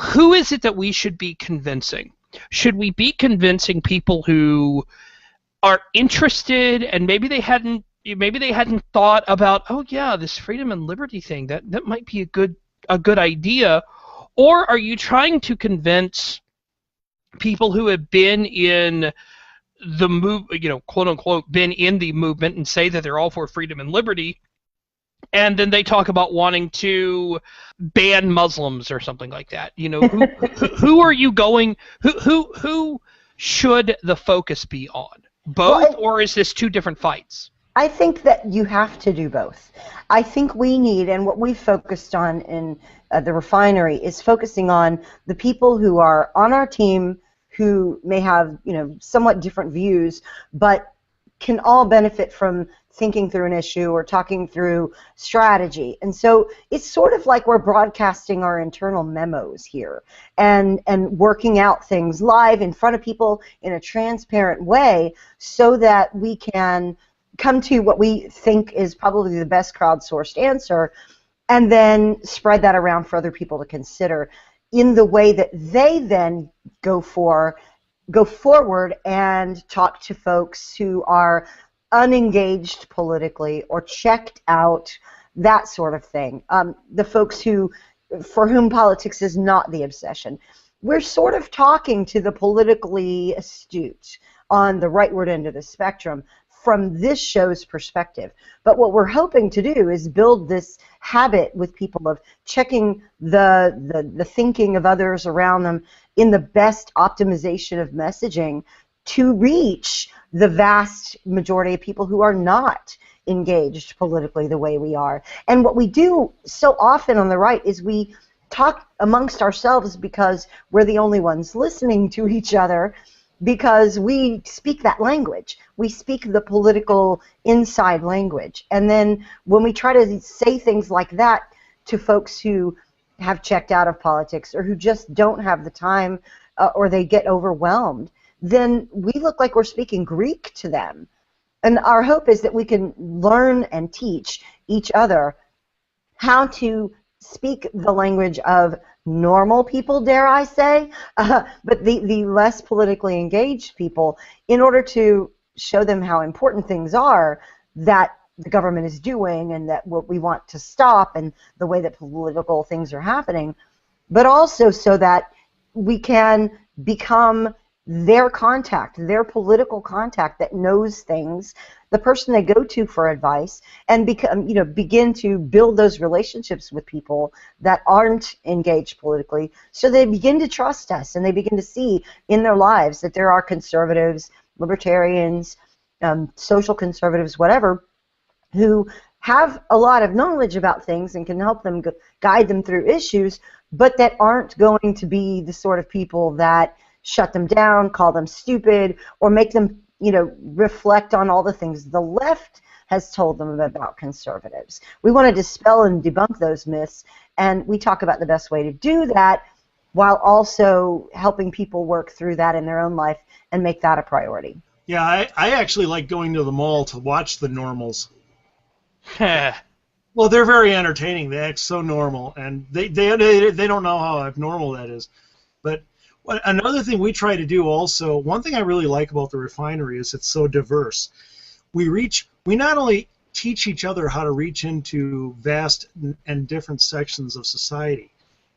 who is it that we should be convincing? Should we be convincing people who are interested and maybe they hadn't thought about, oh yeah, this freedom and liberty thing, that might be a good idea? Or are you trying to convince people who have been in the quote unquote, been in the movement and say that they're all for freedom and liberty, and then they talk about wanting to ban Muslims or something like that? Who are you going? Who should the focus be on? Both, Well, or is this two different fights? I think that you have to do both. I think we need, and what we've focused on in the refinery is focusing on the people who are on our team who may have, somewhat different views, but can all benefit from thinking through an issue or talking through strategy. And so it's sort of like we're broadcasting our internal memos here and working out things live in front of people in a transparent way so that we can come to what we think is probably the best crowdsourced answer and then spread that around for other people to consider in the way that they then go forward and talk to folks who are unengaged politically or checked out, that sort of thing. The folks for whom politics is not the obsession. We're sort of talking to the politically astute on the rightward end of the spectrum from this show's perspective. But what we're hoping to do is build this habit with people of checking the thinking of others around them in the best optimization of messaging to reach the vast majority of people who are not engaged politically the way we are. And what we do so often on the right is we talk amongst ourselves because we're the only ones listening to each other, because we speak that language. We speak the political inside language. And then when we try to say things like that to folks who have checked out of politics or who just don't have the time or they get overwhelmed, then we look like we're speaking Greek to them. And our hope is that we can learn and teach each other how to speak the language of normal people, dare I say, but the less politically engaged people, in order to show them how important things are that the government is doing and that what we want to stop and the way that political things are happening, but also so that we can become their contact, their political contact that knows things, the person they go to for advice, and begin to build those relationships with people that aren't engaged politically, so they begin to trust us and they begin to see in their lives that there are conservatives, libertarians, social conservatives, whatever, who have a lot of knowledge about things and can help them guide them through issues, but that aren't going to be the sort of people that shut them down, call them stupid, or make them, reflect on all the things the left has told them about conservatives. We want to dispel and debunk those myths, and we talk about the best way to do that while also helping people work through that in their own life and make that a priority. Yeah, I actually like going to the mall to watch the normals. Well, they're very entertaining. They act so normal, and they don't know how abnormal that is. But another thing we try to do also, one thing I really like about the refinery is it's so diverse. We not only teach each other how to reach into vast and different sections of society,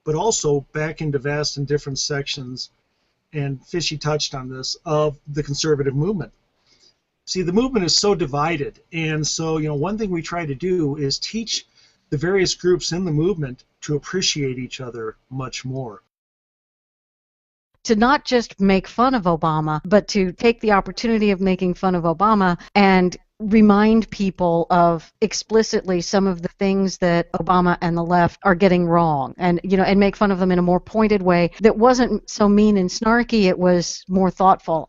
but also back into vast and different sections, and Fishy touched on this, of the conservative movement. See, the movement is so divided, and so one thing we try to do is teach the various groups in the movement to appreciate each other much more. To not just make fun of Obama, but to take the opportunity of making fun of Obama and remind people of explicitly some of the things that Obama and the left are getting wrong, and and make fun of them in a more pointed way that wasn't so mean and snarky. It was more thoughtful.